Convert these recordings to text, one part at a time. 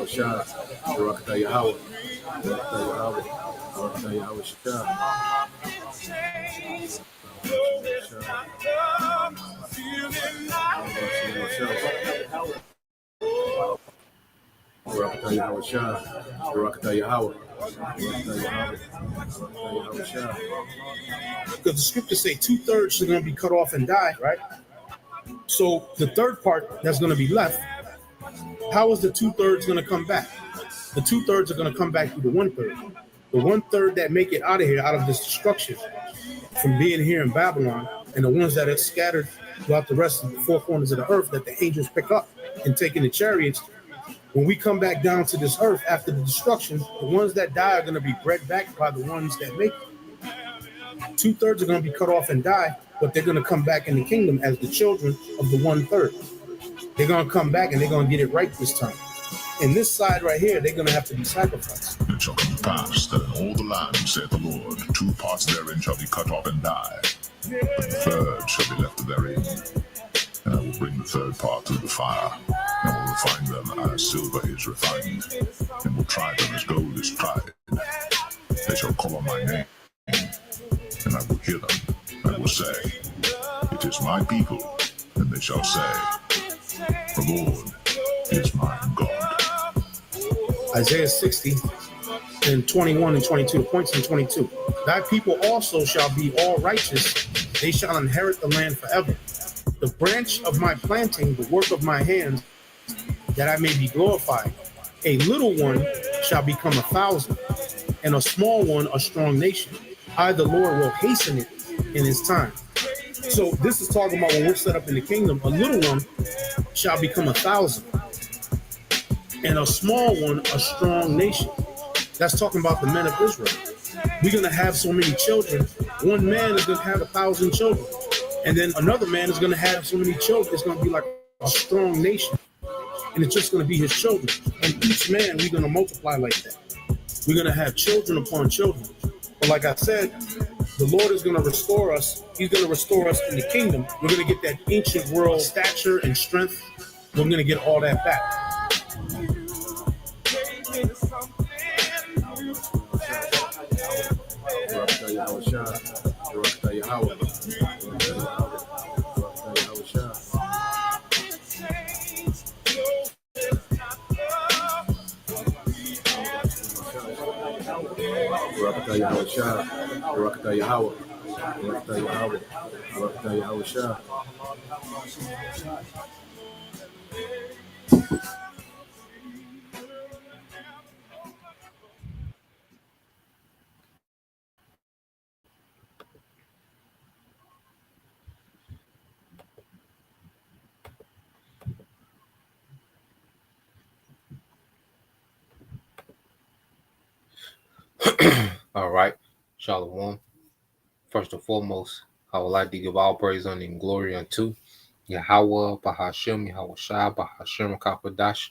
Shah, Barakatah Yahweh, Barakatah Yahweh, Barakatah Yahweh Shah, Barakatah Yahweh Shah, Barakatah Yahweh, Barakatah Yahweh, Barakatah Yahweh Shah. Because the scriptures say 2/3 are going to be cut off and die, right? So the third part that's going to be left, how is the 2/3 going to come back? The 2/3 are going to come back through the 1/3. The 1/3 that make it out of here, out of this destruction, from being here in Babylon, and the ones that are scattered throughout the rest of the four corners of the earth that the angels pick up and take in the chariots. When we come back down to this earth after the destruction, the ones that die are going to be bred back by the ones that make it. 2/3 are going to be cut off and die, but they're going to come back in the kingdom as the children of the 1/3. They're going to come back and they're going to get it right this time. And this side right here, they're going to have to be sacrificed. It shall come to pass that in all the land, saith the Lord, 2 parts therein shall be cut off and die, but the third shall be left therein. And I will bring the third part through the fire, and will refine them as silver is refined, and will try them as gold is tried. They shall call on my name, and I will hear them. I will say, it is my people, and they shall say, the Lord is my God. Isaiah 60 and 21 and 22, points in 22. Thy people also shall be all righteous. They shall inherit the land forever. The branch of my planting, the work of my hands, that I may be glorified. A little one shall become 1,000, and a small one a strong nation. I, the Lord, will hasten it in his time. So this is talking about when we're set up in the kingdom, a little one shall become 1,000, and a small one a strong nation. That's talking about the men of Israel. We're going to have so many children. One man is going to have 1,000 children. And then another man is going to have so many children. It's going to be like a strong nation. And it's just going to be his children. And each man, we're going to multiply like that. We're going to have children upon children. But like I said, the Lord is going to restore us. He's going to restore us in the kingdom. We're going to get that ancient world stature and strength. We're going to get all that back. Barakatah Yahweh Shah, Barakatah Yahweh, Barakatah Yahweh, Barakatah Yahweh Shah. All right, Shalom. First and foremost, I would like to give all praise, honor, and glory unto Yahweh, Bahashem, Yahweh Shai, Bahashem, Kapadash.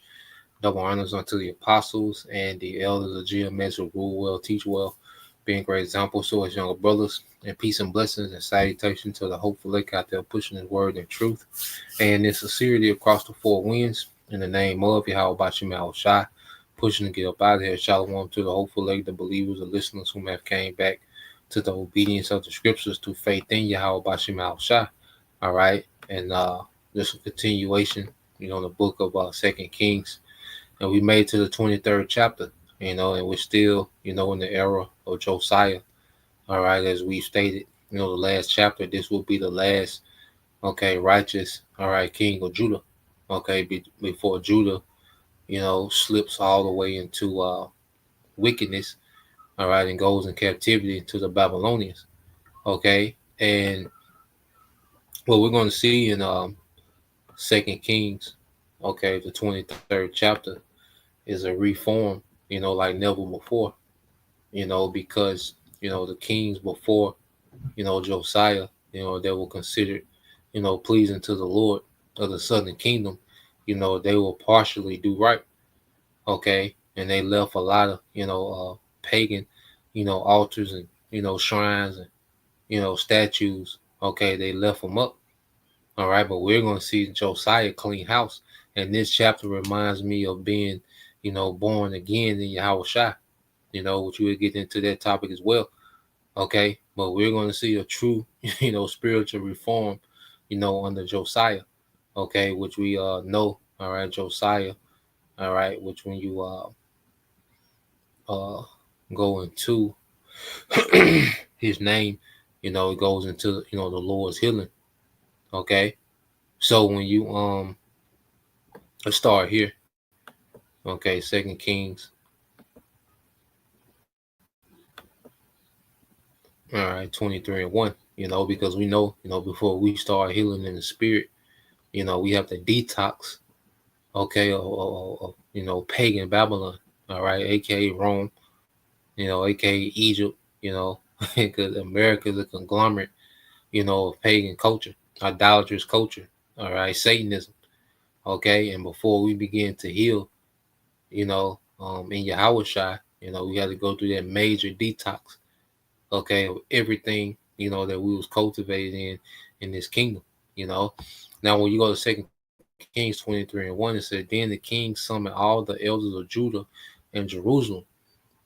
Double honors unto the apostles and the elders of GMS who rule well, teach well, being great examples to us younger brothers, and peace and blessings and salutation to the hopeful lake out there pushing his word and truth and in sincerity across the four winds. In the name of Yahweh Bashim Yahweh Shai, pushing to get up out of here. Shalom to the hopeful lake, the believers, the listeners who have came back to the obedience of the scriptures to faith in Yahweh Bashim Yahweh Shai. All right, and just a continuation, the book of 2nd Kings. And we made to the 23rd chapter, and we're still, in the era of Josiah. All right, as we stated, the last chapter, this will be the last, righteous, king of Judah, before Judah, slips all the way into wickedness, and goes in captivity to the Babylonians, and what we're going to see in 2nd Kings, the 23rd chapter, is a reform, like never before, because, the kings before, Josiah, they were considered, pleasing to the Lord of the southern kingdom. They will partially do right, and they left a lot of, pagan, altars and, shrines and, statues, they left them up, but we're going to see Josiah clean house. And this chapter reminds me of being, born again in Yahweh Shai, which we will get into that topic as well. Okay. But we're going to see a true, spiritual reform, under Josiah. Okay. Which we know. All right. Josiah. All right. Which when you uh go into his name, it goes into, the Lord's healing. Okay. So when you let's start here. Okay, Second Kings. All right, 23:1. Because we know, before we start healing in the spirit, we have to detox, okay, pagan Babylon, all right, aka Rome, aka Egypt, because America is a conglomerate, of pagan culture, idolatrous culture, all right, Satanism, okay, and before we begin to heal, in Yahweh Shai, we had to go through that major detox, okay, of everything, that we was cultivated in this kingdom, Now, when you go to Second Kings 23:1, it said, then the king summoned all the elders of Judah and Jerusalem.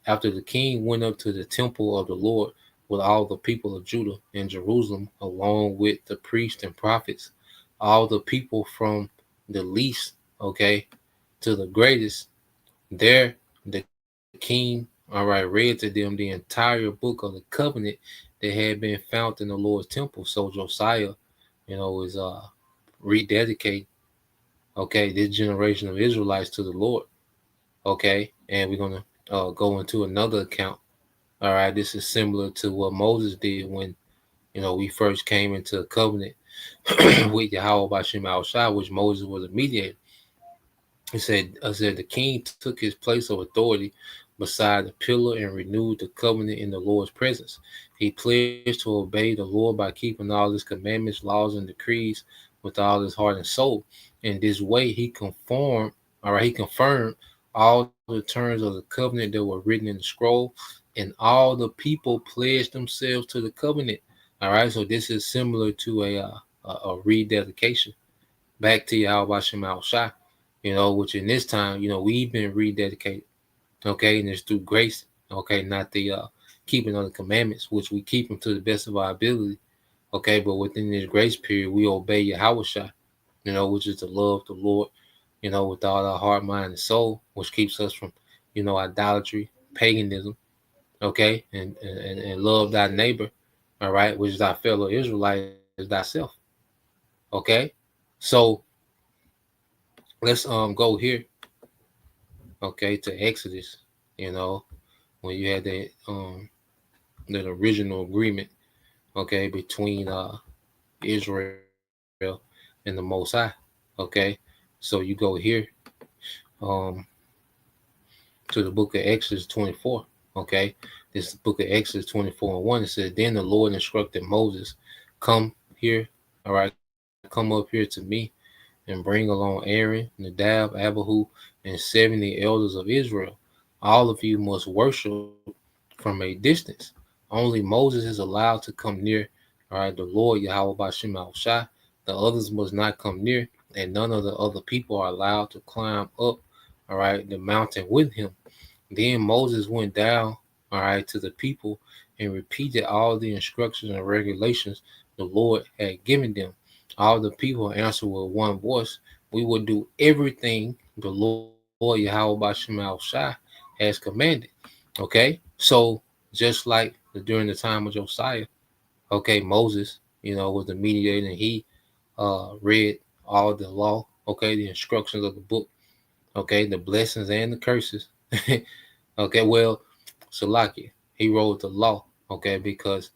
After the king went up to the temple of the Lord with all the people of Judah and Jerusalem, along with the priests and prophets, all the people from the least, okay, to the greatest, there the king, all right, read to them the entire book of the covenant that had been found in the Lord's temple. So Josiah, is rededicate, okay, this generation of Israelites to the Lord. Okay, and we're gonna go into another account. All right, this is similar to what Moses did when we first came into a covenant with Yahweh Bashim Al Shai, which Moses was a mediator. I said the king took his place of authority beside the pillar and renewed the covenant in the Lord's presence. He pledged to obey the Lord by keeping all his commandments, laws, and decrees with all his heart and soul. In this way, he confirmed all the terms of the covenant that were written in the scroll, and all the people pledged themselves to the covenant. All right, so this is similar to a rededication back to Yahweh Shema Shai, which in this time, we've been rededicated, okay, and it's through grace, okay, not the keeping of the commandments, which we keep them to the best of our ability, okay, but within this grace period, we obey Yahweh Shai, which is to love the Lord, with all our heart, mind, and soul, which keeps us from, idolatry, paganism, okay, and love thy neighbor, all right, which is our fellow Israelite, is thyself, okay, so let's go here, okay, to Exodus, when you had that original agreement, okay, between Israel and the Most High, okay. So you go here um to the book of Exodus 24, okay. This book of Exodus 24:1, it says, then the Lord instructed Moses, come here, all right, come up here to me and bring along Aaron, Nadab, Abihu, and 70 elders of Israel. All of you must worship from a distance. Only Moses is allowed to come near, all right, the Lord Yahweh Bashim Al Shai. The others must not come near, and none of the other people are allowed to climb up, all right, the mountain with him. Then Moses went down, all right, to the people and repeated all the instructions and regulations the Lord had given them. All the people answered with one voice, we will do everything the Lord Yahweh Bashim Al Shai has commanded. Okay, so just like during the time of Josiah, okay, Moses, was the mediator, and he read all the law, okay, the instructions of the book, okay, the blessings and the curses. Okay, well, Salaki, he wrote the law, okay, because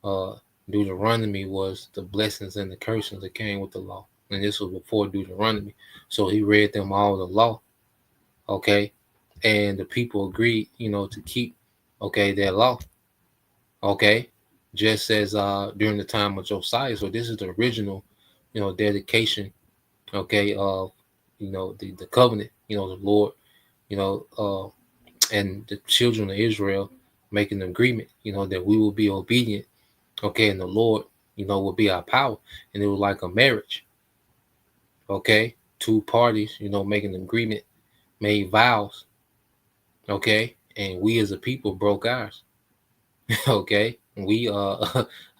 uh Deuteronomy was the blessings and the curses that came with the law. And this was before Deuteronomy. So he read them all the law, okay, and the people agreed, to keep, okay, that law, okay, just as during the time of Josiah. So this is the original, dedication, okay, of the covenant, the Lord, you know, and the children of Israel making an agreement, that we will be obedient, okay, and the Lord, will be our power. And it was like a marriage, okay, two parties, making an agreement, made vows, okay, and we as a people broke ours. Okay, we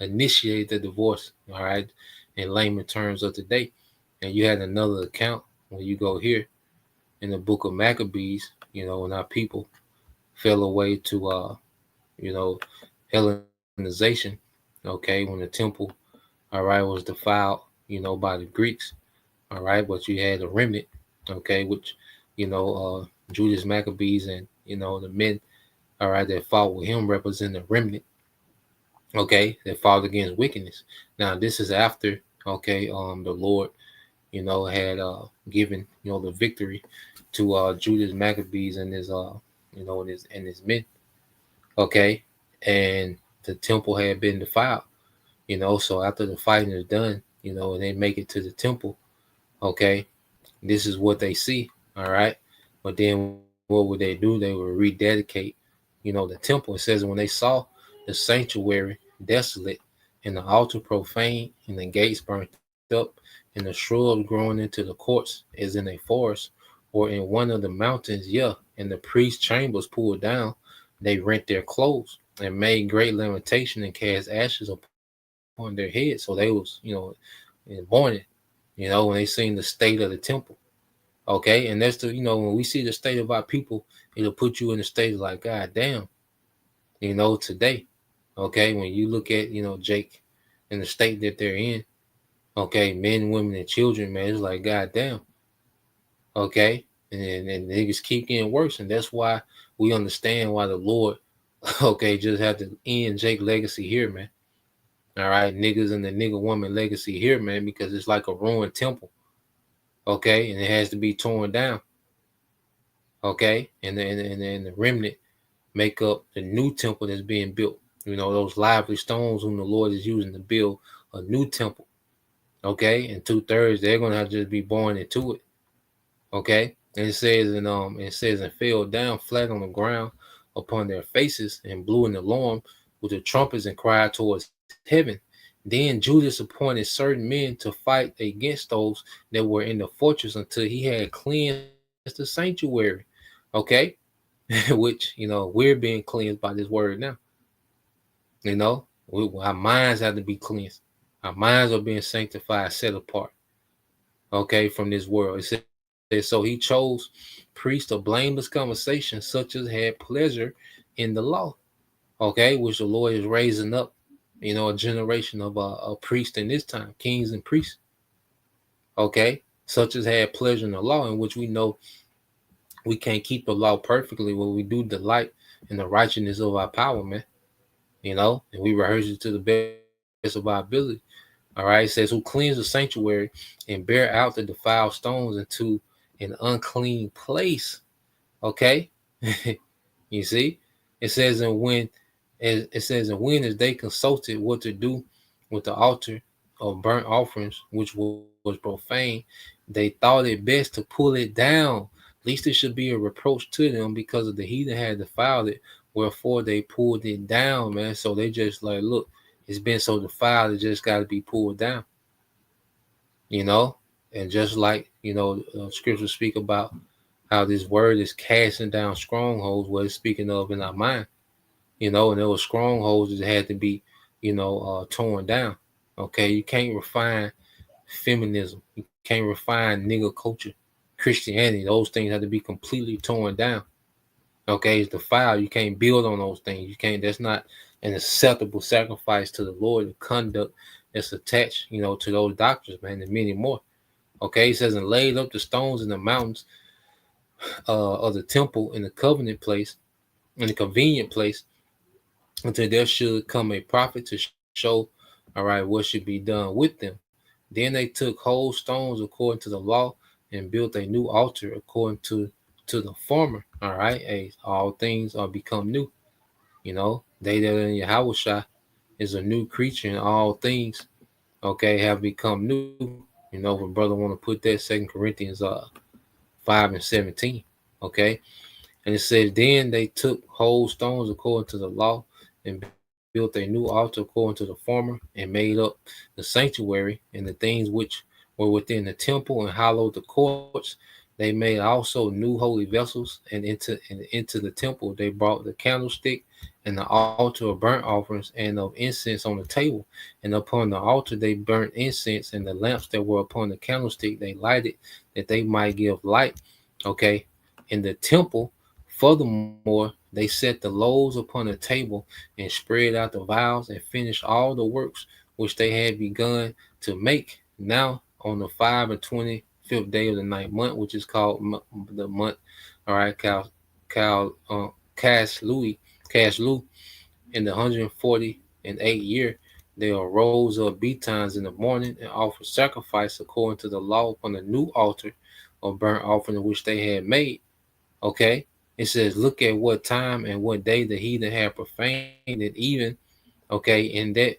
initiated the divorce, all right, in layman terms of today. And you had another account when you go here in the book of Maccabees, when our people fell away to you know Hellenization, okay, when the temple, all right, was defiled, by the Greeks, all right, but you had a remnant, okay, which Judas Maccabees and the men, all right, that fought with him represent a remnant, okay, that fought against wickedness. Now this is after, okay, the Lord, had given, the victory to Judas Maccabees and his and his men, okay, and the temple had been defiled, so after the fighting is done, and they make it to the temple, okay, this is what they see, all right, but then what would they do? They would rededicate, the temple. It says when they saw the sanctuary desolate and the altar profane and the gates burnt up and the shrubs growing into the courts as in a forest or in one of the mountains, yeah, and the priest's chambers pulled down, they rent their clothes and made great lamentation and cast ashes upon their heads. So they was, in mourning, when they seen the state of the temple. Okay, and that's the, when we see the state of our people, it'll put you in a state of like, God damn, today. Okay, when you look at, Jake and the state that they're in, okay, men, women, and children, man, it's like, God damn. Okay, and niggas keep getting worse, and that's why we understand why the Lord, okay, just had to end Jake legacy here, man. All right, niggas and the nigga woman legacy here, man, because it's like a ruined temple. Okay, and it has to be torn down. Okay, and the remnant make up the new temple that's being built. Those lively stones whom the Lord is using to build a new temple. Okay, and 2/3 they're gonna have to just be born into it. Okay, and it says and fell down flat on the ground upon their faces and blew an alarm with the trumpets and cried towards heaven. Then Judas appointed certain men to fight against those that were in the fortress until he had cleansed the sanctuary. Okay, which we're being cleansed by this word now. Our minds have to be cleansed. Our minds are being sanctified, set apart. Okay, from this world. It says so he chose priests of blameless conversation, such as had pleasure in the law. Okay, which the Lord is raising up. A generation of priests in this time, kings and priests. Okay, such as had pleasure in the law, in which we know we can't keep the law perfectly, but we do delight in the righteousness of our power, man. And we rehearse it to the best of our ability. All right, it says, who cleanse the sanctuary and bear out the defiled stones into an unclean place. Okay, you see, it says, and when as they consulted what to do with the altar of burnt offerings, which was profane, they thought it best to pull it down, lest it should be a reproach to them because of the heathen had defiled it. Wherefore they pulled it down, man. So they just like, look, it's been so defiled, it just got to be pulled down. you know, and just like scriptures speak about how this word is casting down strongholds, what it's speaking of in our mind, and there were strongholds that had to be, torn down. Okay, you can't refine feminism, you can't refine nigger culture, Christianity. Those things have to be completely torn down. Okay, it's defiled. You can't build on those things. You can't. That's not an acceptable sacrifice to the Lord. The conduct that's attached, to those doctrines, man, and many more. Okay, he says, and laid up the stones in the mountains of the temple in the covenant place, in the convenient place, until there should come a prophet to show, all right, what should be done with them. Then they took whole stones according to the law and built a new altar according to the former. All right, all things are become new. They that are in Yahweh is a new creature, and all things, okay, have become new. If a brother want to put that, 2 Corinthians 5:17. Okay, and it says, then they took whole stones according to the law and built a new altar according to the former, and made up the sanctuary and the things which were within the temple, and hallowed the courts, They made also new holy vessels, and into the temple they brought the candlestick and the altar of burnt offerings and of incense on the table. And upon the altar they burnt incense, and the lamps that were upon the candlestick they lighted, that they might give light. Okay. In the temple, furthermore, they set the loaves upon the table and spread out the vials and finished all the works which they had begun to make. Now on the 25th day of the ninth month, which is called the month, all right, Cash Lu, in the 148th year, they arose up betimes in the morning and offered sacrifice according to the law upon the new altar of burnt offering which they had made. Okay, it says, look at what time and what day the heathen had profaned it, even okay, and that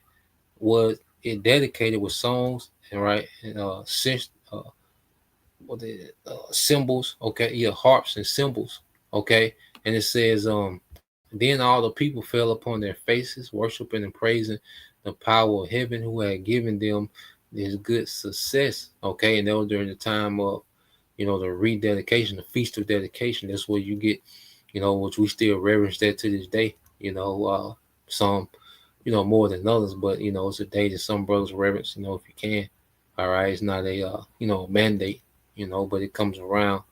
was it dedicated with songs and right and cymbals, okay, yeah, harps and cymbals, okay. And it says, then all the people fell upon their faces, worshiping and praising the power of heaven who had given them this good success, okay. And that was during the time of, the rededication, the feast of dedication. That's where you get, which we still reverence that to this day, some, more than others, but it's a day that some brothers reverence, if you can. All right, it's not a mandate, but it comes around,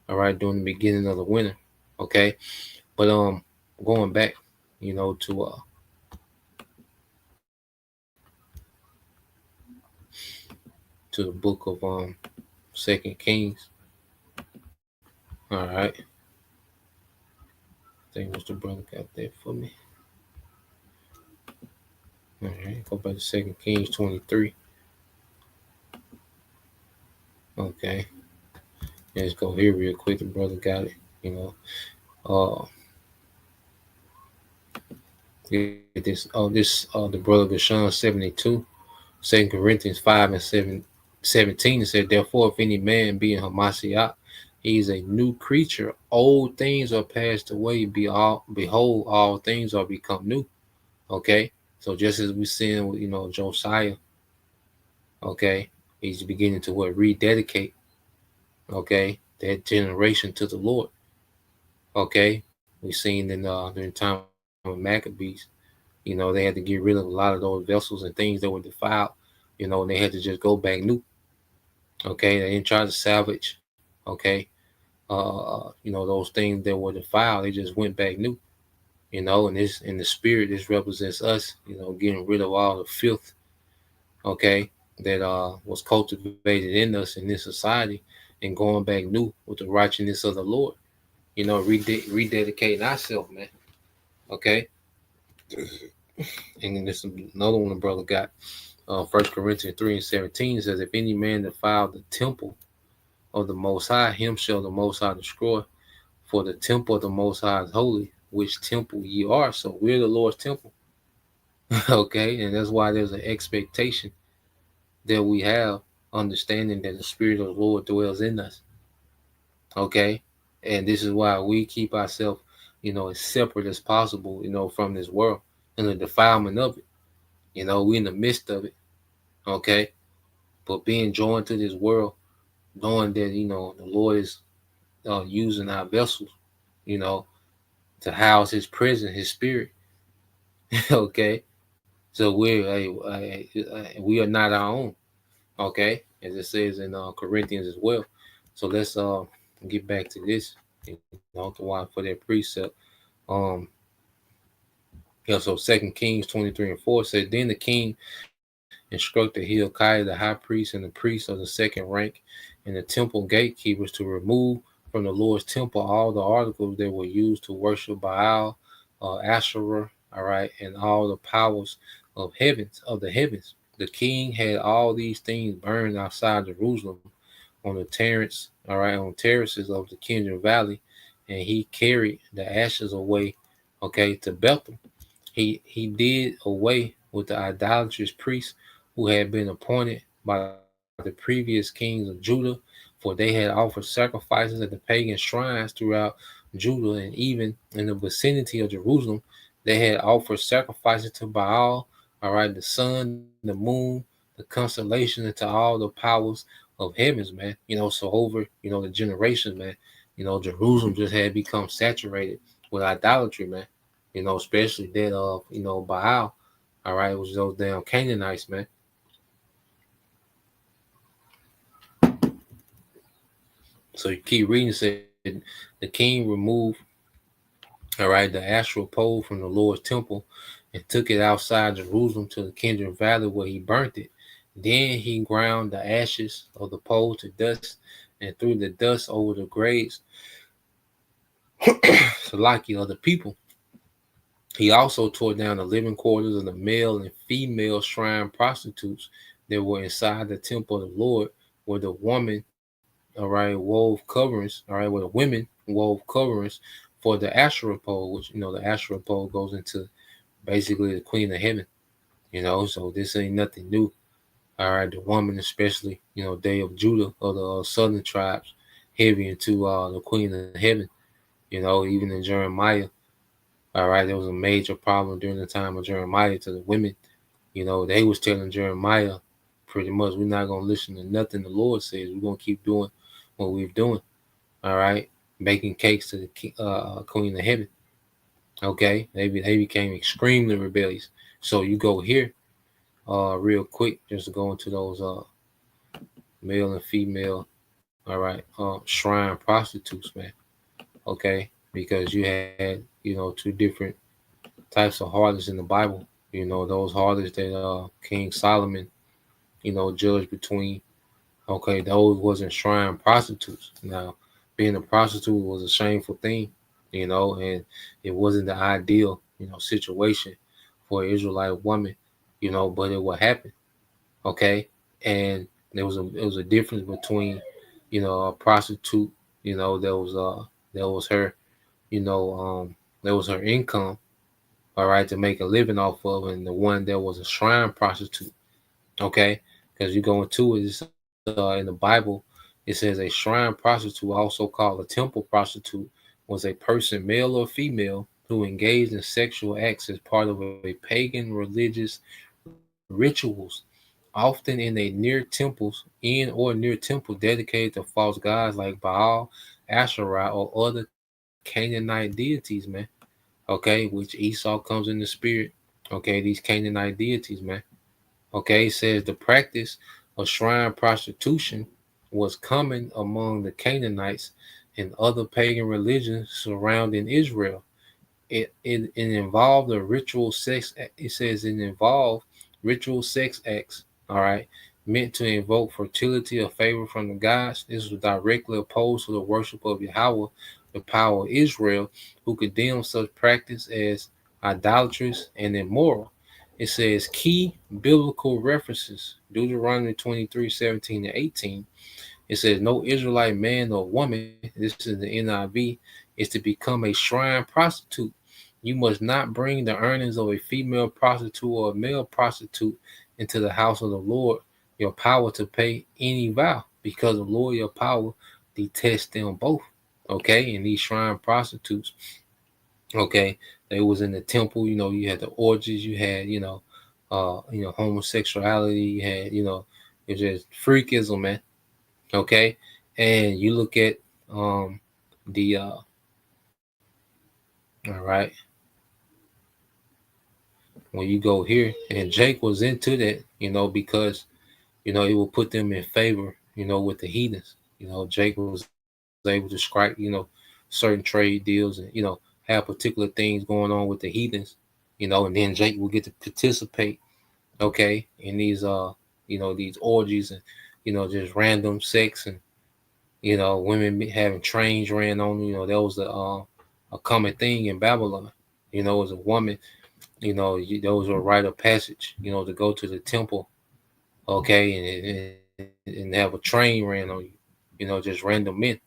all right, during the beginning of the winter. Okay. But going back, to the book of Second Kings. All right. I think Mr. Brother got that for me. All right, go back to Second Kings 23. Okay. Let's go here real quick. The brother got it. Uh get this. Oh, this the brother Gashan 72. 2 Corinthians 5 and 17. It said, therefore, if any man be in Hamashiach, he is a new creature. Old things are passed away. Behold, all things are become new. Okay. So just as we seen with Josiah, okay, he's beginning to rededicate, okay, that generation to the Lord. Okay. We seen during the time of Maccabees, they had to get rid of a lot of those vessels and things that were defiled, and they had to just go back new. Okay, they didn't try to salvage. Okay, those things that were defiled, they just went back new. And this in the spirit, this represents us. Getting rid of all the filth. Okay, that was cultivated in us in this society, and going back new with the righteousness of the Lord. Rededicating ourselves, man. Okay, and this another one the brother got. 1 Corinthians 3 and 17 says, if any man defile the temple of the Most High, him shall the Most High destroy. For the temple of the Most High is holy, which temple ye are. So we're the Lord's temple. Okay, and that's why there's an expectation that we have, understanding that the Spirit of the Lord dwells in us. Okay, and this is why we keep ourselves, as separate as possible, from this world and the defilement of it. We're in the midst of it. Okay, but being joined to this world, knowing that the Lord is using our vessels, to house His presence, His Spirit. Okay, so we are not our own. Okay, as it says in Corinthians as well. So let's get back to this. To why for that precept. Um, so 2 Kings 23 and 4 said, then the king instructed Hilkiah the high priest and the priests of the second rank and the temple gatekeepers to remove from the Lord's temple all the articles that were used to worship Baal, Asherah, all right, and all the powers of the heavens. The king had all these things burned outside Jerusalem on the on terraces of the Kidron Valley, and he carried the ashes away, okay, to Bethel. He did away with the idolatrous priests who had been appointed by the previous kings of Judah, for they had offered sacrifices at the pagan shrines throughout Judah, and even in the vicinity of Jerusalem, they had offered sacrifices to Baal, all right, the sun, the moon, the constellation, and to all the powers of of heavens, man. So over, the generations, man, Jerusalem just had become saturated with idolatry, man. Especially that of, Baal. All right, it was those damn Canaanites, man. So you keep reading, said the king removed, all right, the astral pole from the Lord's temple and took it outside Jerusalem to the Kindred Valley where he burnt it. Then he ground the ashes of the pole to dust and threw the dust over the graves Salaki of the people. He also tore down the living quarters of the male and female shrine prostitutes that were inside the temple of the Lord, where the woman, all right, wove coverings, all right, where the women wove coverings for the Asherah pole, which, the Asherah pole goes into basically the queen of heaven, so this ain't nothing new. All right, the woman, especially, they of Judah or the southern tribes, heavy into the queen of heaven, even in Jeremiah. All right, there was a major problem during the time of Jeremiah to the women. They was telling Jeremiah pretty much, we're not gonna listen to nothing the Lord says. We're gonna keep doing what we're doing. All right, baking cakes to the queen of heaven. Okay, they became extremely rebellious. So you go here, real quick, just to go into those male and female, all right, shrine prostitutes, man. Okay, because you had, two different types of harlots in the Bible. Those harlots that King Solomon, judged between. Okay, those wasn't shrine prostitutes. Now, being a prostitute was a shameful thing, and it wasn't the ideal, situation for an Israelite woman, but it would happen. Okay, and there was a difference between, a prostitute, that was her, that was her income, all right, to make a living off of, and the one that was a shrine prostitute. Okay, because you go into it, in the Bible, it says a shrine prostitute, also called a temple prostitute, was a person, male or female, who engaged in sexual acts as part of a pagan religious rituals, often in a near temples, in or near temple dedicated to false gods like Baal, Asherah, or other Canaanite deities, man. Okay, which Esau comes in the spirit. Okay, these Canaanite deities, man. Okay, it says the practice of shrine prostitution was common among the Canaanites and other pagan religions surrounding Israel. It involved a ritual sex. It says it involved ritual sex acts. All right, meant to invoke fertility or favor from the gods. This was directly opposed to the worship of Yahweh, the power of Israel, who condemned such practice as idolatrous and immoral. It says key biblical references: Deuteronomy 23:17 and 18. It says, no Israelite man or woman, this is the NIV, is to become a shrine prostitute. You must not bring the earnings of a female prostitute or a male prostitute into the house of the Lord, your power to pay any vow, because the Lord, your power, detests them both. Okay, and these shrine prostitutes, okay, they was in the temple, you had the orgies, you had, homosexuality, you had, it's just freakism, man. Okay, and you look at the all right, when you go here, and Jake was into that, because it will put them in favor, with the heathens. Jake was able to strike, certain trade deals, and have particular things going on with the heathens, and then Jake will get to participate, okay, in these orgies, and just random sex, and women having trains ran on. That was a common thing in Babylon. As a woman, those were rite of passage. To go to the temple, okay, and have a train ran on you. Just random men.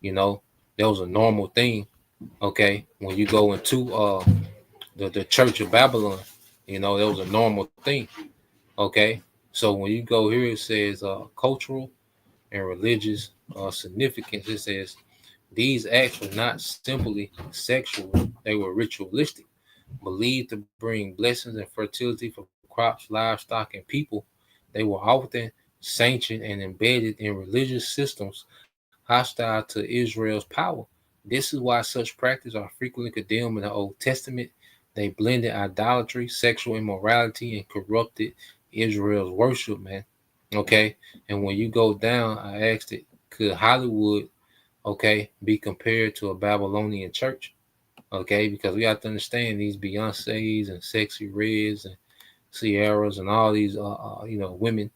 You know, that was a normal thing. Okay, when you go into the Church of Babylon, that was a normal thing. Okay, so when you go here, it says cultural and religious significance. It says these acts were not simply sexual; they were ritualistic, believed to bring blessings and fertility for crops, livestock, and people. They were often sanctioned, and embedded in religious systems hostile to Israel's power. This is why such practices are frequently condemned in the Old Testament. They blended idolatry, sexual immorality, and corrupted Israel's worship, man. Okay? And when you go down, I asked it, could Hollywood, okay, be compared to a Babylonian church? Okay, because we have to understand these Beyoncé's and Sexy Reds and Sierras and all these, women,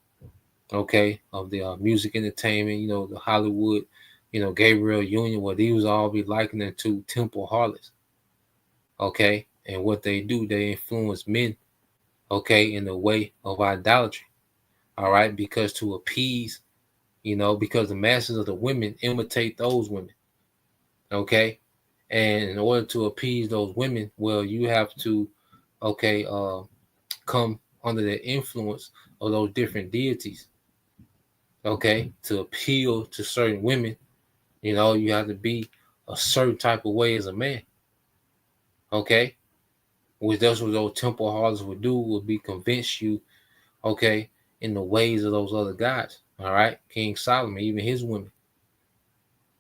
okay, of the music entertainment, the Hollywood, Gabriel Union, where these all be likened to temple harlots, okay, and what they do, they influence men, okay, in the way of idolatry, all right, because to appease, because the masses of the women imitate those women, okay, and in order to appease those women, well, you have to, okay, come under the influence of those different deities, okay, to appeal to certain women. You have to be a certain type of way as a man, okay, which that's what those temple harlots would do, would be convince you, okay, in the ways of those other gods, all right, King Solomon, even his women,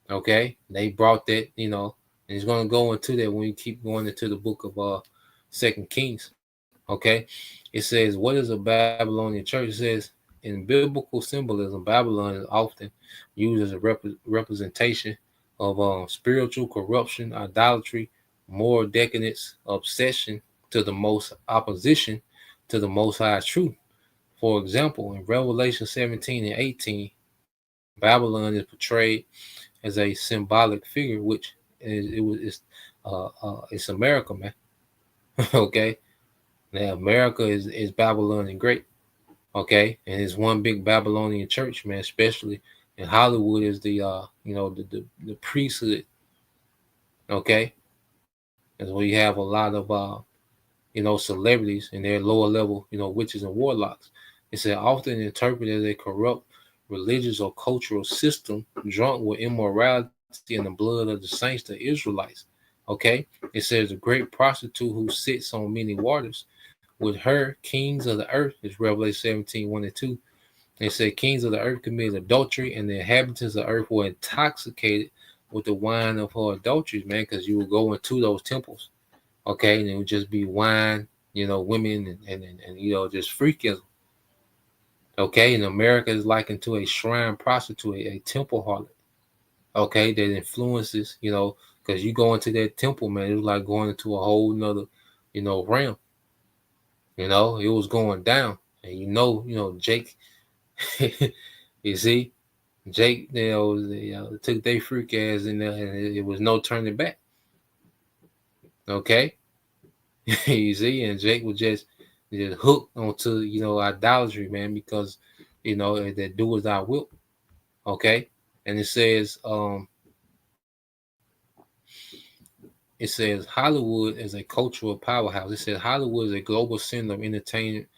okay, they brought that, and he's going to go into that when we keep going into the book of Second Kings, okay. It says, what is a Babylonian church? It says, in biblical symbolism, Babylon is often used as a representation of spiritual corruption, idolatry, moral decadence, obsession to the most opposition to the most high truth. For example, in Revelation 17 and 18, Babylon is portrayed as a symbolic figure, which it's America, man. Okay, now America is Babylon and great. Okay, and it's one big Babylonian church, man. Especially in Hollywood is the the priesthood. Okay, and where you have a lot of celebrities and their lower level witches and warlocks. It's often interpreted as a corrupt religious or cultural system drunk with immorality and the blood of the saints, the Israelites. Okay, it says a great prostitute who sits on many waters. With her, kings of the earth, is Revelation 17, 1 and 2. They said kings of the earth committed adultery, and the inhabitants of the earth were intoxicated with the wine of her adulteries, man, because you would go into those temples, okay, and it would just be wine, women and just freakism. Okay, and America is likened to a shrine prostitute, a temple harlot, okay, that influences, because you go into that temple, man, it was like going into a whole nother, realm. It was going down. And Jake, you see, Jake, took their freak ass in there and it was no turning back. Okay. You see, and Jake was just hooked onto, idolatry, man, because, that do as I will. Okay. And it says Hollywood is a cultural powerhouse. It says Hollywood is a global center of entertainment,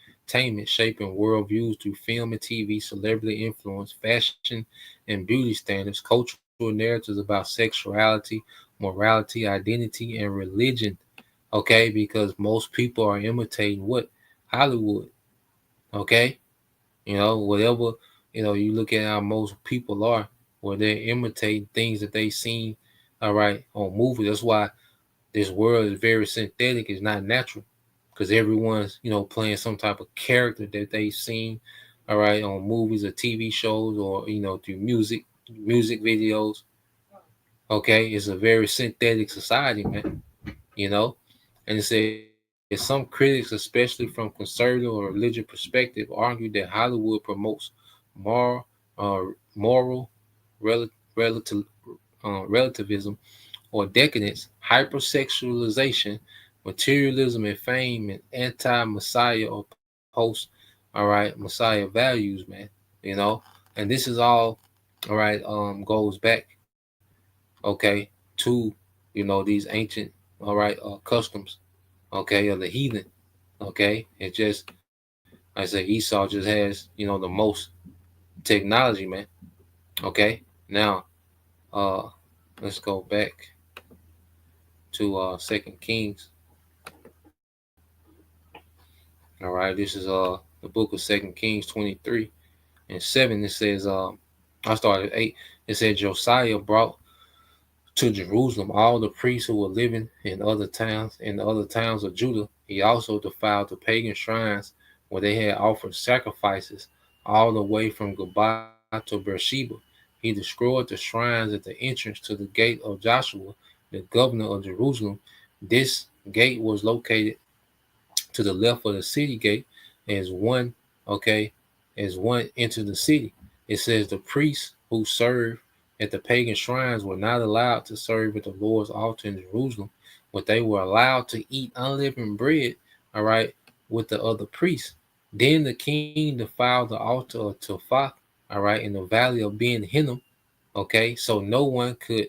shaping worldviews through film and TV, celebrity influence, fashion and beauty standards, cultural narratives about sexuality, morality, identity, and religion. Okay, because most people are imitating what? Hollywood. Okay, whatever, you look at how most people are, where they're imitating things that they seen, all right, on movies. That's why this world is very synthetic, it's not natural, because everyone's playing some type of character that they've seen, all right, on movies or TV shows, or through music videos. Okay, it's a very synthetic society, man. And it says some critics, especially from conservative or religious perspective, argue that Hollywood promotes moral moral relativism or decadence, hypersexualization, materialism and fame, and anti-Messiah or post, all right, Messiah values, man. And this is all right, goes back, okay, to these ancient, all right, customs, okay, of the heathen, okay. It just, like I say, Esau just has the most technology, man. Okay, now uh let's go back to Second Kings. All right, this is the book of Second Kings 23. and 7, it says, I started at 8. It said Josiah brought to Jerusalem all the priests who were living in the other towns of Judah. He also defiled the pagan shrines where they had offered sacrifices all the way from Gabah to Beersheba. He destroyed the shrines at the entrance to the gate of Joshua, the governor of Jerusalem. This gate was located to the left of the city gate as one, okay, as one entered the city. It says the priests who served at the pagan shrines were not allowed to serve at the Lord's altar in Jerusalem, but they were allowed to eat unleavened bread, all right, with the other priests. Then the king defiled the altar of Tophah, all right, in the valley of Ben Hinnom, okay, so no one could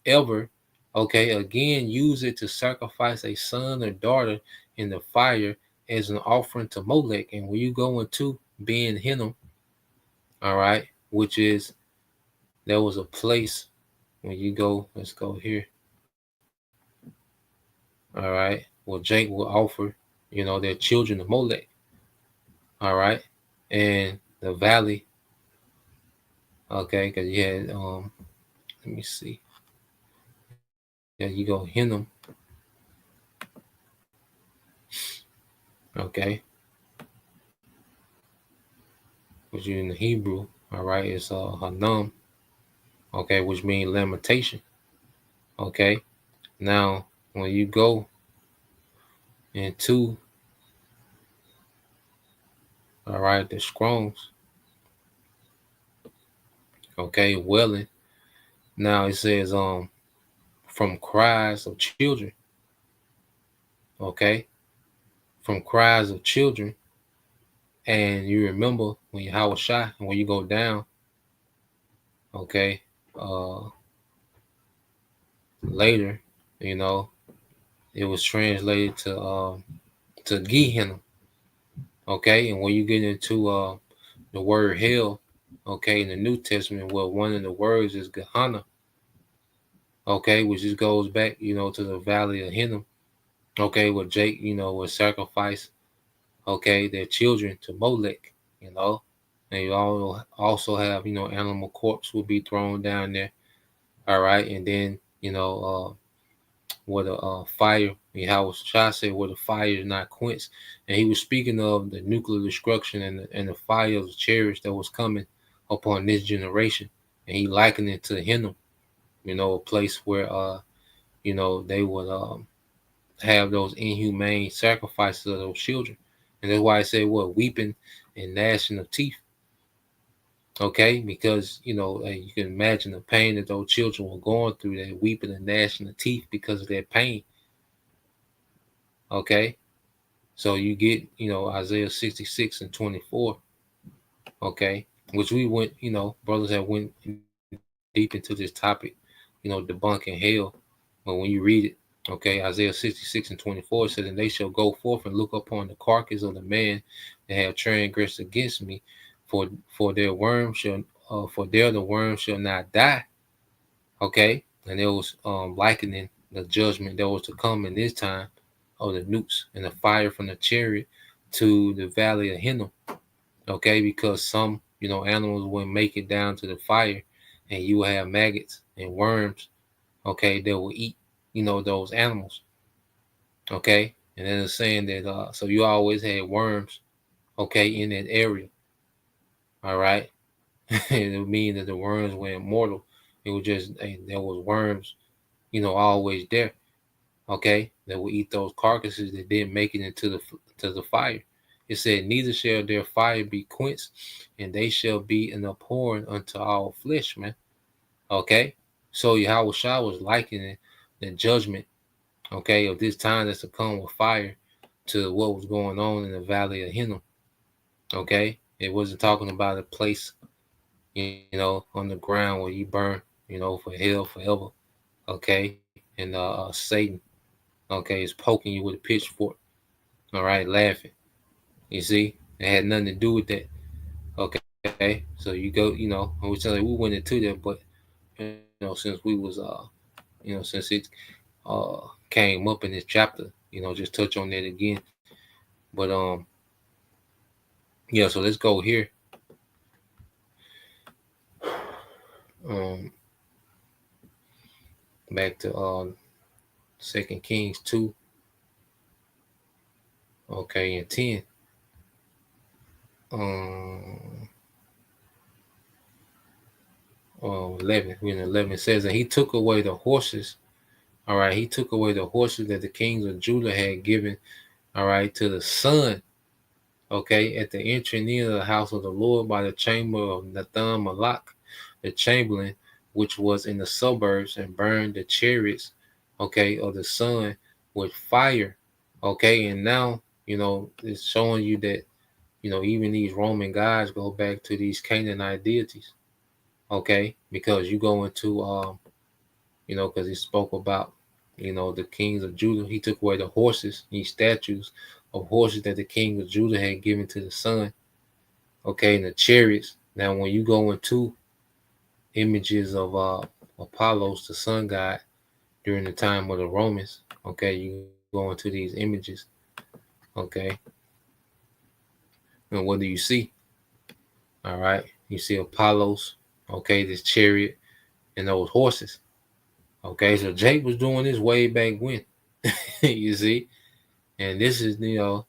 ever, okay, again use it to sacrifice a son or daughter in the fire as an offering to Molech. And when you go into Ben Hinnom, all right, which is, there was a place when you go, let's go here, all right, well, Jake will offer, their children to Molech, all right, and the valley, okay, because you had, let me see, yeah, you go Hinnom, okay, which in the Hebrew, all right, is Hanam, okay, which means lamentation, okay. Now, when you go into, all right, the Strong's, okay, wailing. Now it says, from cries of children, okay, from cries of children, and you remember when you Howard shot and when you go down, okay, later, you know, it was translated to Gehenna, okay, and when you get into the word hell, okay, in the New Testament, well, one of the words is Gehenna, okay, which just goes back, to the valley of Hinnom, okay, where Jake, would sacrifice, okay, their children to Molech, you know, and you also have, animal corpse will be thrown down there, all right, and then, where the fire, how Shah said, where the fire is not quenched, and he was speaking of the nuclear destruction and the fire of the chariots that was coming upon this generation, and he likened it to Hinnom, a place where, they would have those inhumane sacrifices of those children. And that's why I say what weeping and gnashing of teeth. Okay, because you can imagine the pain that those children were going through, that weeping and gnashing of teeth because of their pain. Okay, so you get Isaiah 66:24. Okay, which we went, brothers that went deep into this topic, debunking hell. But when you read it, okay, Isaiah 66:24 says, and they shall go forth and look upon the carcass of the man that have transgressed against me, for their worm shall, for there the worm shall not die. Okay, and it was likening the judgment that was to come in this time of the nukes and the fire from the chariot to the valley of Hinnom. Okay, because some animals wouldn't make it down to the fire, and you will have maggots and worms, okay, that will eat, those animals. Okay. And then it's saying that so you always had worms, okay, in that area. All right. It would mean that the worms were immortal. It was just there was worms, always there. Okay, that will eat those carcasses that didn't make it into the fire. It said, neither shall their fire be quenched, and they shall be an abhorrent unto all flesh, man. Okay, so Yahweh Shah was likening the judgment, okay, of this time that's to come with fire to what was going on in the valley of Hinnom. Okay, it wasn't talking about a place, on the ground where you burn, for hell forever. Okay, and Satan, okay, is poking you with a pitchfork. All right, laughing. You see, it had nothing to do with that. Okay, so you go, and we tell you we went into that, but since we was since it came up in this chapter, just touch on that again. But yeah, so let's go here. Um, back to 2 Kings 2, okay, and 10. Um, 11. When 11 says, and he took away the horses. All right, he took away the horses that the kings of Judah had given. All right, to the sun. Okay, at the entering in of the house of the Lord by the chamber of Nathan Malak, the chamberlain, which was in the suburbs, and burned the chariots, okay, of the sun with fire. Okay, and now, it's showing you that, even these Roman gods go back to these Canaanite deities. Okay, because you go into, because he spoke about, the kings of Judah. He took away the horses, these statues of horses that the king of Judah had given to the sun. Okay, and the chariots. Now, when you go into images of Apollos, the sun god, during the time of the Romans, okay, you go into these images, okay, and what do you see? All right, you see Apollos, okay, this chariot and those horses. Okay, so Jake was doing this way back when, you see, and this is the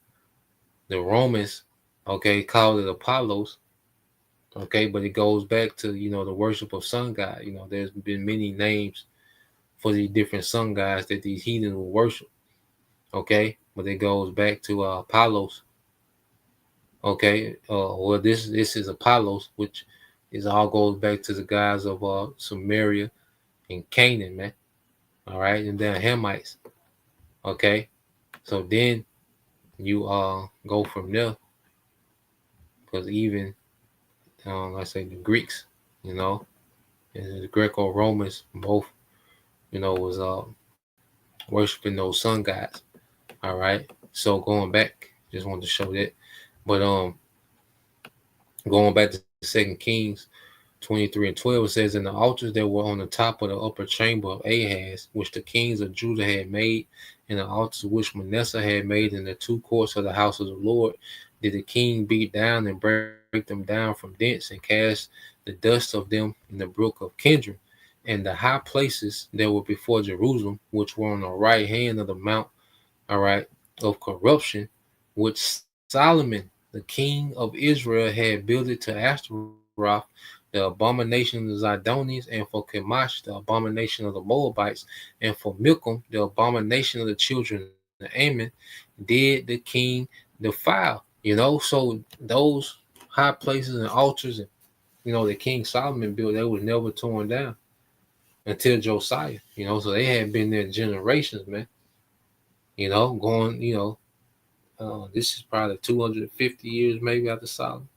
Romans, okay, called it Apollos. Okay, but it goes back to the worship of sun god. There's been many names for these different sun gods that these heathens will worship. Okay, but it goes back to Apollos. Okay, well this is Apollos, which is all goes back to the gods of Samaria and Canaan, man. All right, and then Hamites. Okay, so then you go from there, because even I say the Greeks, you know, and the Greco-Romans both, was worshiping those sun gods. All right. So going back, just wanted to show that. But going back to Second Kings 23 and 12, it says, "In the altars that were on the top of the upper chamber of Ahaz, which the kings of Judah had made, and the altars which Manasseh had made in the two courts of the house of the Lord, did the king beat down and break them down from thence, and cast the dust of them in the brook of Kindred. And the high places that were before Jerusalem, which were on the right hand of the mount, all right, of corruption, which Solomon, the king of Israel, had built it to Ashtaroth, the abomination of the Zidonians, and for Chemosh, the abomination of the Moabites, and for Milcom, the abomination of the children of Ammon, did the king defile." So those high places and altars, and the King Solomon built, they was never torn down until Josiah. So they had been there generations, man. Going, this is probably 250 years maybe after Solomon,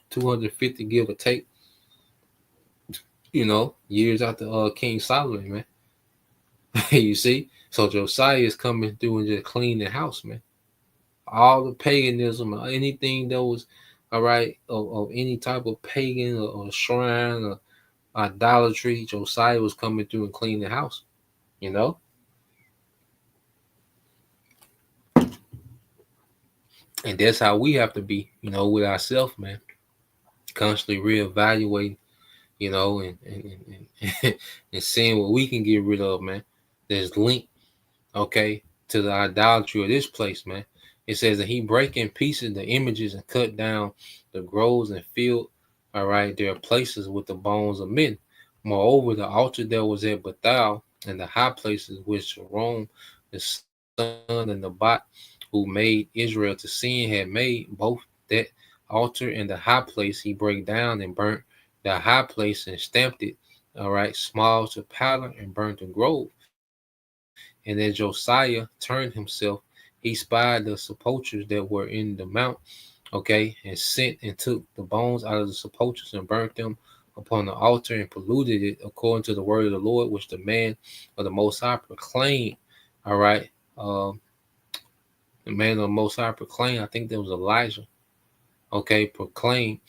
250 give or take, years after King Solomon, man. You see? So Josiah is coming through and just clean the house, man. All the paganism or anything that was, all right, of any type of pagan or shrine or idolatry, Josiah was coming through and clean the house, you know? And that's how we have to be, with ourselves, man. Constantly reevaluating, and and seeing what we can get rid of, man. That's linked, okay, to the idolatry of this place, man. It says that he break in pieces the images and cut down the groves and filled, all right, their places with the bones of men. Moreover, the altar that was at Bethel and the high places which Rome, the son and the bot who made Israel to sin, had made, both that altar and the high place he break down and burnt the high place and stamped it, all right, small to powder, and burnt the grove. And then Josiah turned himself, he spied the sepulchres that were in the mount, okay, and sent and took the bones out of the sepulchres and burnt them upon the altar and polluted it according to the word of the Lord, which the man of the Most High proclaimed. All right. The man of the Most High proclaimed, I think there was Elijah, okay, proclaimed,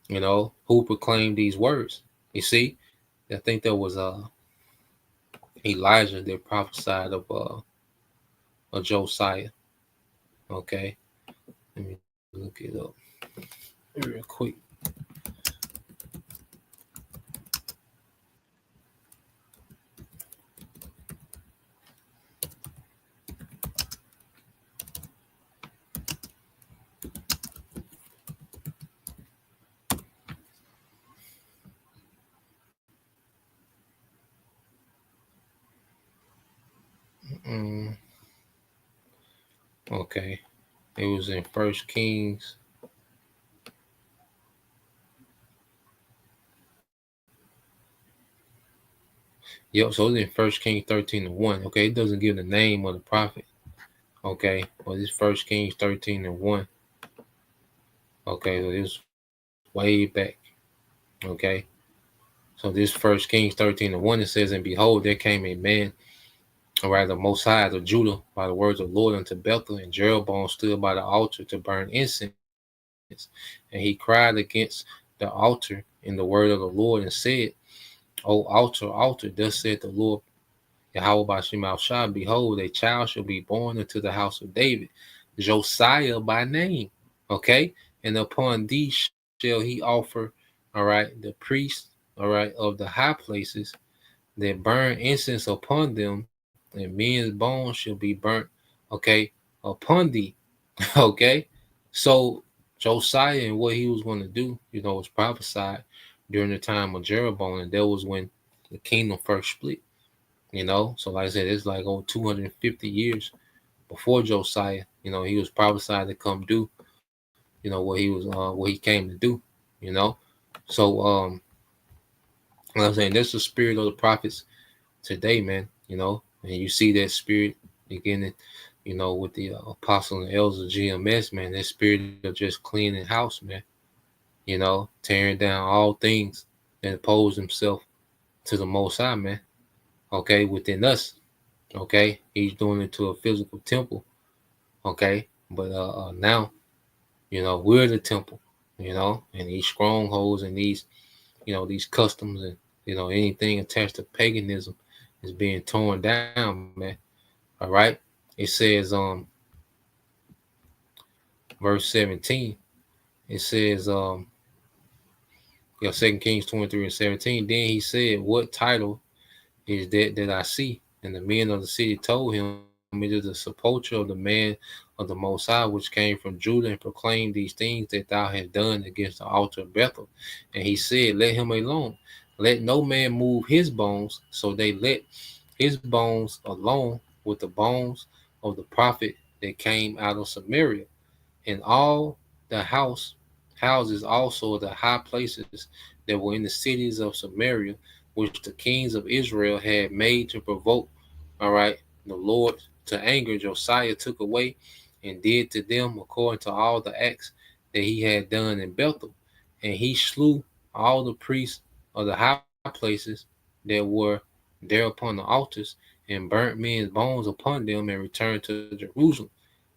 who proclaimed these words. You see, I think there was Elijah that prophesied of Josiah. Okay, let me look it up real quick. Okay. It was in First Kings. Yep, so it's in First Kings 13:1. Okay, it doesn't give the name of the prophet. Okay, but it's First Kings 13:1. Okay, so it's way back. Okay. So this First Kings 13:1, it says, and behold, there came a man, or rather most high of Judah, by the words of the Lord unto Bethel, and Jeroboam stood by the altar to burn incense. And he cried against the altar in the word of the Lord and said, O altar, altar, thus said the Lord Yahweh Bashim Shah, behold, a child shall be born into the house of David, Josiah by name. Okay? And upon thee shall he offer, all right, the priests, all right, of the high places that burn incense upon them, and men's bones shall be burnt, okay, upon thee. Okay? So Josiah and what he was going to do, was prophesied during the time of Jeroboam, and that was when the kingdom first split. So like I said, it's like over 250 years before Josiah. He was prophesied to come do, what he came to do. You know, so like I'm saying, that's the spirit of the prophets today, man. And you see that spirit beginning, with the apostle and elders of GMS, man. That spirit of just cleaning house, man. Tearing down all things that oppose himself to the Most High, man. Okay, within us. Okay, he's doing it to a physical temple. Okay, but now we're the temple. And these strongholds and these customs and anything attached to paganism is being torn down, man. All right, it says verse 17. It says 2 Kings 23:17. Then he said, "What title is that I see?" And the men of the city told him, "It is the sepulchre of the man of the Most High, which came from Judah, and proclaimed these things that thou hast done against the altar of Bethel." And he said, "Let him alone. Let no man move his bones." So they let his bones alone with the bones of the prophet that came out of Samaria, and all the houses also of the high places that were in the cities of Samaria, which the kings of Israel had made to provoke, all right, the Lord to anger. Josiah took away and did to them according to all the acts that he had done in Bethel. And he slew all the priests of the high places that were there upon the altars, and burnt men's bones upon them, and returned to Jerusalem.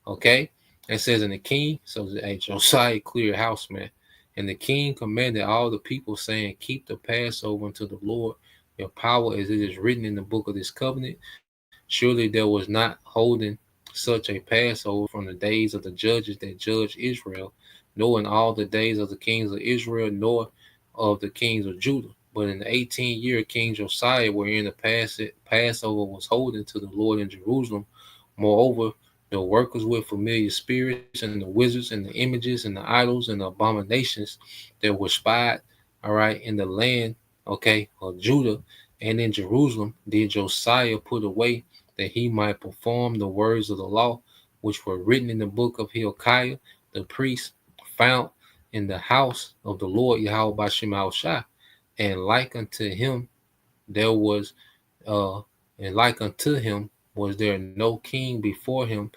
Okay? It says, in the king, so hey, Josiah cleared house, man. And the king commanded all the people, saying, "Keep the Passover unto the Lord your power, as it is written in the book of this covenant." Surely there was not holding such a Passover from the days of the judges that judged Israel, nor in all the days of the kings of Israel, nor of the kings of Judah. But in the 18th year of King Josiah, wherein the Passover was holding to the Lord in Jerusalem, moreover, the workers with familiar spirits, and the wizards, and the images, and the idols, and the abominations that were spied, all right, in the land, okay, of Judah and in Jerusalem, did Josiah put away, that he might perform the words of the law, which were written in the book of Hilkiah, the priest, found in the house of the Lord Yahweh Bashim Shah. And like unto him there was, and like unto him was there no king before him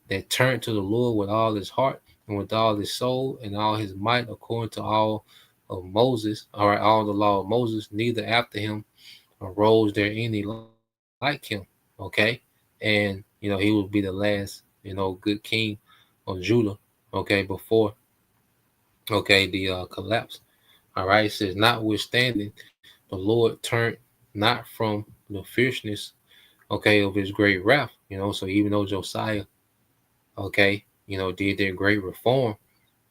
that turned to the Lord with all his heart and with all his soul and all his might, according to all of Moses, all right, all the law of Moses. Neither after him arose there any like him. Okay, and he would be the last, good king of Judah. Okay, before the collapse. All right, it says, notwithstanding, the Lord turned not from the fierceness, of his great wrath. So even though Josiah, did their great reform,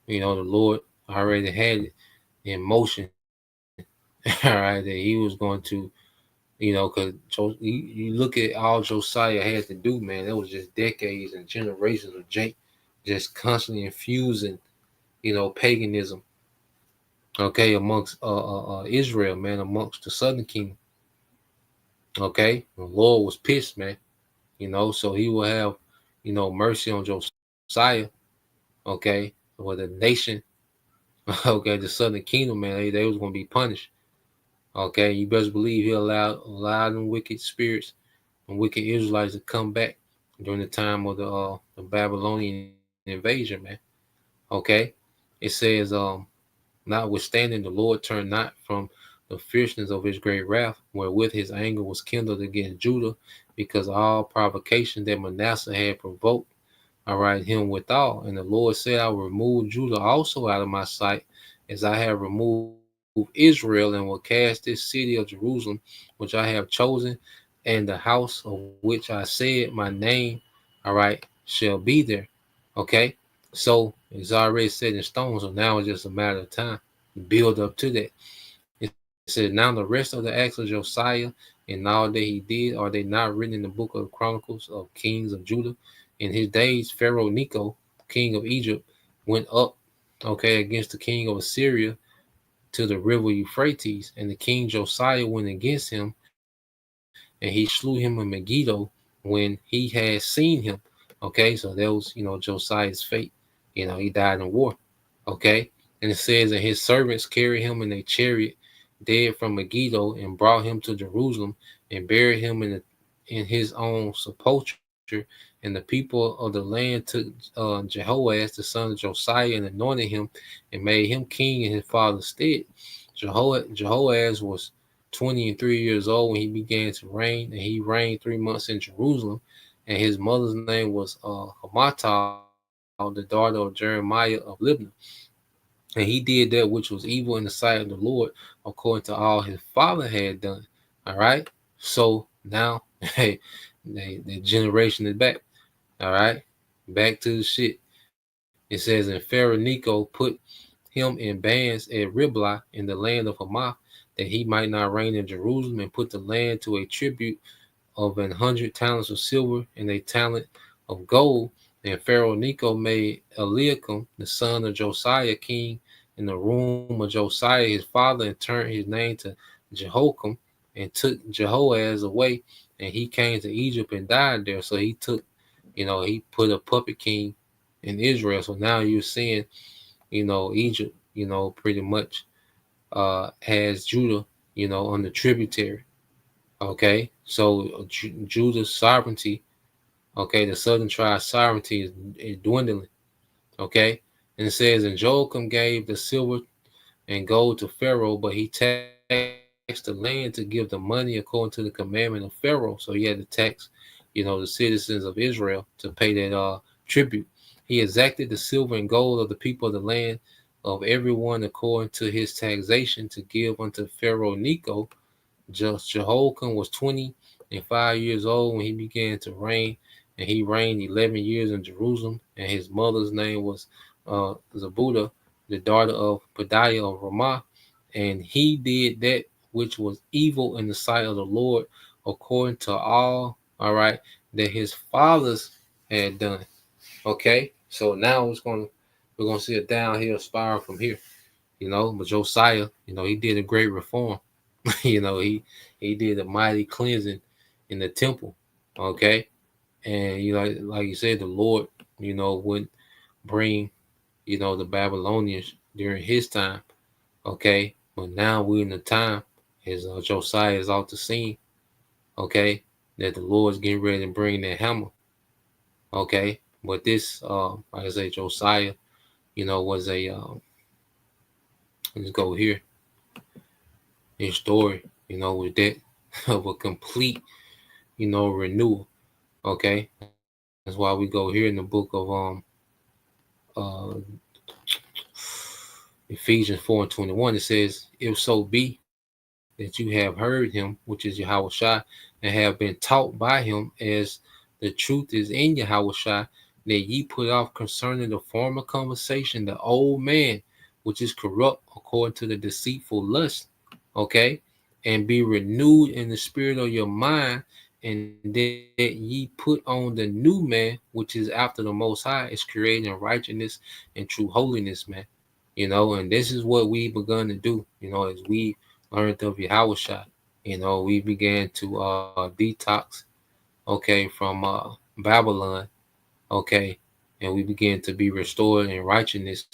the Lord already had it in motion. All right, that he was going to, because you look at all Josiah had to do, man. It was just decades and generations of just constantly infusing, paganism, amongst Israel, man, amongst the southern kingdom. Okay, the Lord was pissed, man. So he will have, mercy on Josiah, okay, or the nation, okay, the southern kingdom, man, they was gonna be punished. Okay, you best believe he allowed them wicked spirits and wicked Israelites to come back during the time of the Babylonian invasion, man. Okay, it says, notwithstanding, the Lord turned not from the fierceness of his great wrath, wherewith his anger was kindled against Judah, because of all provocation that Manasseh had provoked, all right, him withal. And the Lord said, I will remove Judah also out of my sight, as I have removed Israel, and will cast this city of Jerusalem, which I have chosen, and the house of which I said my name, all right, shall be there. Okay, so it's already set in stone. So now it's just a matter of time to build up to that. It says, now the rest of the acts of Josiah and all that he did, are they not written in the book of Chronicles of Kings of Judah? In his days, Pharaoh Necho, king of Egypt, went up, okay, against the king of Assyria to the river Euphrates, and the king Josiah went against him, and he slew him in Megiddo when he had seen him. Okay, so that was, Josiah's fate. He died in war. Okay, and it says, and his servants carried him in a chariot, dead from Megiddo, and brought him to Jerusalem, and buried him in his own sepulchre. And the people of the land took Jehoaz, the son of Josiah, and anointed him, and made him king in his father's stead. Jehoaz was 20 and 3 years old when he began to reign, and he reigned 3 months in Jerusalem. And his mother's name was Hamutal, the daughter of Jeremiah of Libnah. And he did that which was evil in the sight of the Lord, according to all his father had done. All right. So now, hey, the generation is back. All right. Back to the shit. It says, and Pharaoh Necho put him in bands at Riblah in the land of Hamath, that he might not reign in Jerusalem, and put the land to a tribute of 100 talents of silver and a talent of gold. And Pharaoh Necho made Eliakim, the son of Josiah, king in the room of Josiah his father, and turned his name to Jehoiakim, and took Jehoaz away. And he came to Egypt and died there. So he took, he put a puppet king in Israel. So now you're seeing, Egypt, pretty much has Judah, on the tributary. Okay, so Judah's sovereignty, okay, the southern tribe sovereignty is dwindling. Okay, and it says, and Joachim gave the silver and gold to Pharaoh, but he taxed the land to give the money according to the commandment of Pharaoh. So he had to tax, the citizens of Israel to pay that tribute. He exacted the silver and gold of the people of the land of everyone according to his taxation to give unto Pharaoh Necho. Jehoiakim was 25 years old when he began to reign, and he reigned 11 years in Jerusalem. And his mother's name was Zebudah, the daughter of Pedaiah of Ramah. And he did that which was evil in the sight of the Lord, according to all right, that his fathers had done. Okay, so now we're gonna see a downhill spiral from here. But Josiah, he did a great reform. He did a mighty cleansing in the temple. Okay, and like you said, the Lord, would bring, the Babylonians during his time. Okay, but now we're in the time as Josiah is off the scene. Okay, that the Lord's getting ready to bring that hammer. Okay, but this, like I say, Josiah, was a let's go here. His story, was that of a complete, renewal. Okay, that's why we go here in the book of uh Ephesians 4:21. It says, if so be that you have heard him, which is Yahushua, and have been taught by him, as the truth is in Yahushua, that ye put off concerning the former conversation the old man, which is corrupt according to the deceitful lust. Okay, and be renewed in the spirit of your mind, and that ye put on the new man, which is after the Most High, is created in righteousness and true holiness, man. And this is what we begun to do, as we learned of Yahushua. We began to detox, okay, from Babylon, okay, and we begin to be restored in righteousness,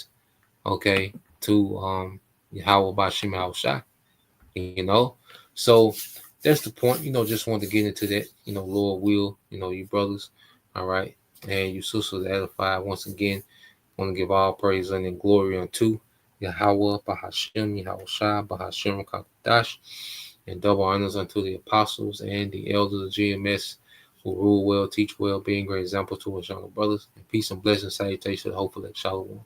okay, to Yahweh Bashim Shai, you know. So that's the point, just wanted to get into that, Lord will, you brothers, all right, and you sisters edified once again. Want to give all praise and glory unto Yahweh Bahashem, Yahweh Shai, Bahashem Kakadash, and double honors unto the apostles and the elders of GMS who rule well, teach well, being great example to us younger brothers. And peace and blessings, salutations, hopefully, shalom.